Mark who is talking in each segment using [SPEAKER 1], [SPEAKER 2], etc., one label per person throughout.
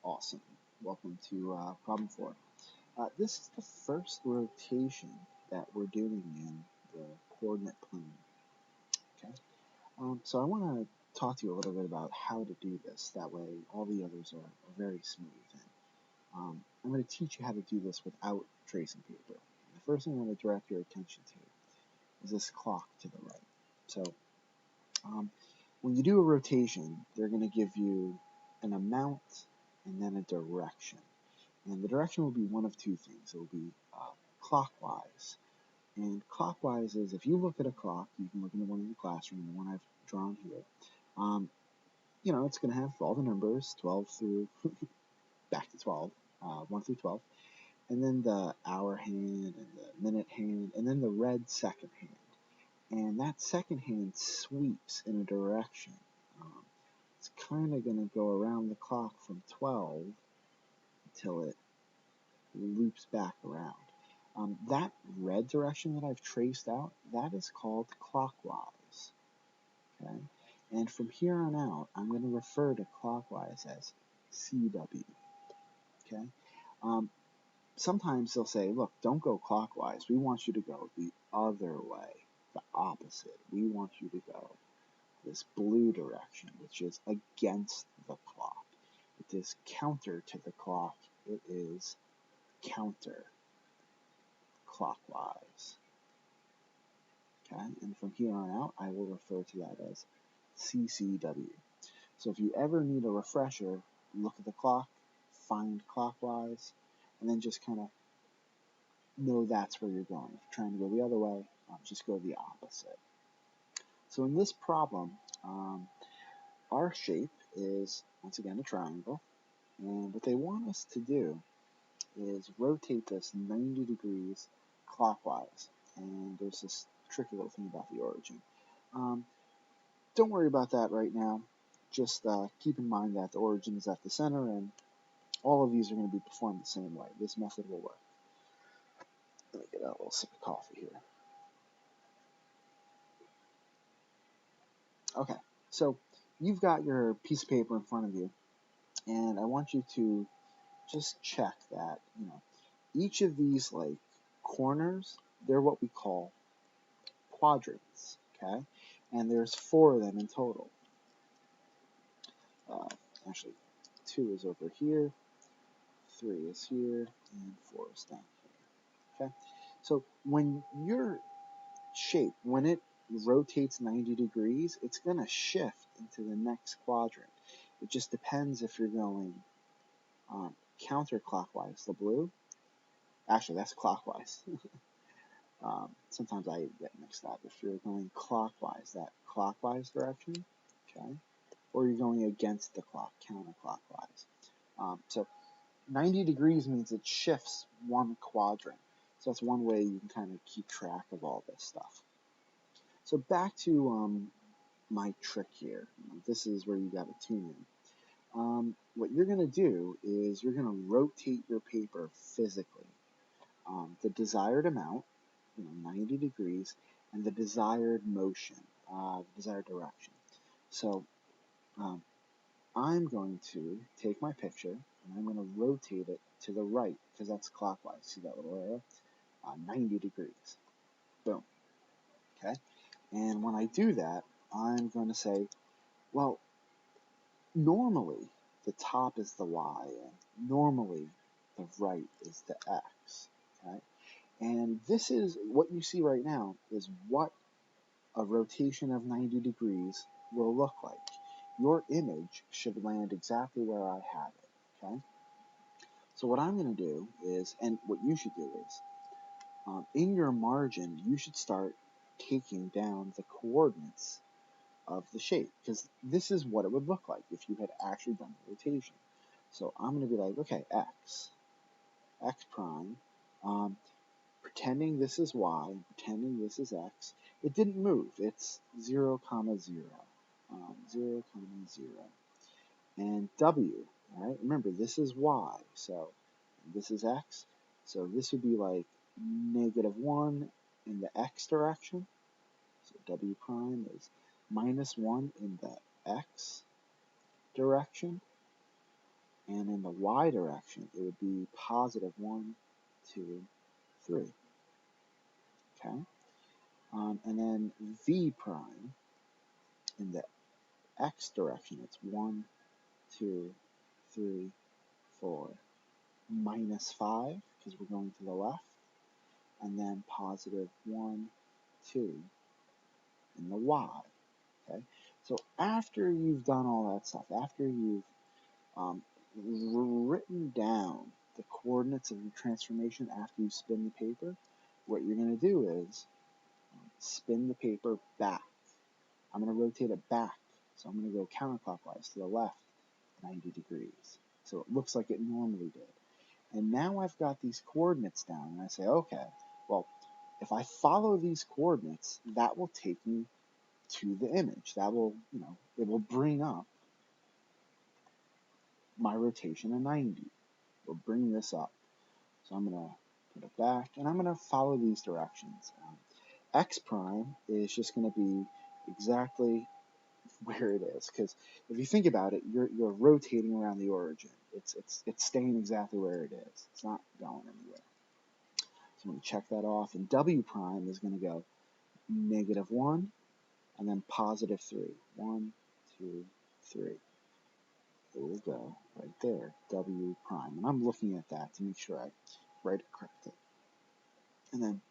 [SPEAKER 1] Awesome. Welcome to problem 4. This is the first rotation that we're doing in the coordinate plane. Okay. So I want to talk to you a little bit about how to do this. That way all the others are very smooth. And I'm going to teach you how to do this without tracing paper. The first thing I'm going to direct your attention to is this clock to the right. So when you do a rotation, they're going to give you an amount and then a direction. And the direction will be one of two things. It will be clockwise. And clockwise is, if you look at a clock, you can look at the one in the classroom, the one I've drawn here. It's going to have all the numbers, 12 through, back to 12, 1 through 12. And then the hour hand and the minute hand, and then the red second hand. And that second hand sweeps in a direction. It's kind of going to go around the clock from 12 until it loops back around. That red direction that I've traced out, that is called clockwise. Okay? And from here on out, I'm going to refer to clockwise as CW. Okay? Sometimes they'll say, look, don't go clockwise. We want you to go the other way, the opposite. We want you to go this blue direction, which is against the clock. It is counter to the clock. It is counter clockwise. Okay, and from here on out, I will refer to that as CCW. So if you ever need a refresher, look at the clock, find clockwise, and then just kind of know that's where you're going. If you're trying to go the other way, just go the opposite. So in this problem, our shape is, once again, a triangle. And what they want us to do is rotate this 90 degrees clockwise. And there's this tricky little thing about the origin. Don't worry about that right now. Just keep in mind that the origin is at the center, and all of these are going to be performed the same way. This method will work. Let me get a little sip of coffee here. Okay, so you've got your piece of paper in front of you, and I want you to just check that, each of these corners, they're what we call quadrants, okay? And there's 4 of them in total. Actually, 2 is over here, 3 is here, and 4 is down here, okay? So when your shape, when it rotates 90 degrees, it's going to shift into the next quadrant. It just depends if you're going counterclockwise, the blue. Actually, that's clockwise. Sometimes I get mixed up. If you're going clockwise, that clockwise direction, okay, or you're going against the clock, counterclockwise. So 90 degrees means it shifts one quadrant. So that's one way you can kind of keep track of all this stuff. So back to my trick here. This is where you got to tune in. What you're going to do is you're going to rotate your paper physically. The desired amount, 90 degrees, and the desired motion, the desired direction. So I'm going to take my picture and I'm going to rotate it to the right because that's clockwise. See that little arrow? 90 degrees. Boom. Okay? And when I do that, I'm going to say, well, normally the top is the Y and normally the right is the X. Okay? And this is what you see right now is what a rotation of 90 degrees will look like. Your image should land exactly where I have it, okay? So what I'm going to do is, and what you should do is, in your margin, you should start taking down the coordinates of the shape, because this is what it would look like if you had actually done the rotation. So I'm going to be like, okay, x prime, pretending this is y, pretending this is x. It didn't move. It's 0, 0, 0, 0, 0. And w, all right? Remember, this is y, so this is x. So this would be like -1 in the x direction. So w prime is -1 in the x direction. And in the y direction, it would be positive 1, 2, 3. Okay? And then v prime, in the x direction, it's 1, 2, 3, 4, minus 5, because we're going to the left, and then positive 1, 2 in the y. Okay? So after you've done all that stuff, after you've written down the coordinates of your transformation after you spin the paper, what you're going to do is spin the paper back. I'm going to rotate it back. So I'm going to go counterclockwise to the left 90 degrees. So it looks like it normally did. And now I've got these coordinates down, and I say, okay, well, if I follow these coordinates, that will take me to the image. That will, it will bring up my rotation of 90. We'll bring this up. So I'm going to put it back, and I'm going to follow these directions. X prime is just going to be exactly where it is, because if you think about it, you're rotating around the origin. It's staying exactly where it is. It's not going anywhere. So I'm going to check that off, and W prime is going to go negative 1, and then positive 3. 1, 2, 3. It will go right there, W prime. And I'm looking at that to make sure I write it correctly. And then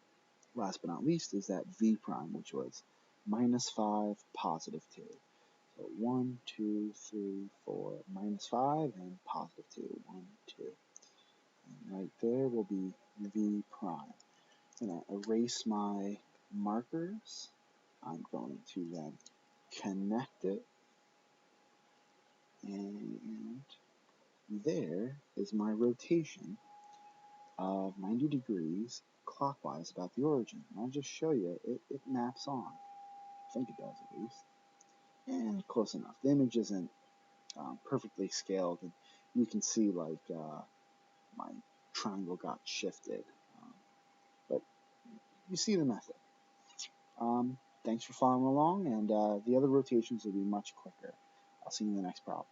[SPEAKER 1] last but not least is that V prime, which was minus 5, positive 2. So 1, 2, 3, 4, minus 5, and positive 2. 1, 2. And right there will be V prime. I'm going to erase my markers. I'm going to then connect it. And there is my rotation of 90 degrees clockwise about the origin. And I'll just show you, it maps on. I think it does at least. And close enough. The image isn't perfectly scaled, and you can see like my triangle got shifted. But you see the method. Thanks for following along, and the other rotations will be much quicker. I'll see you in the next problem.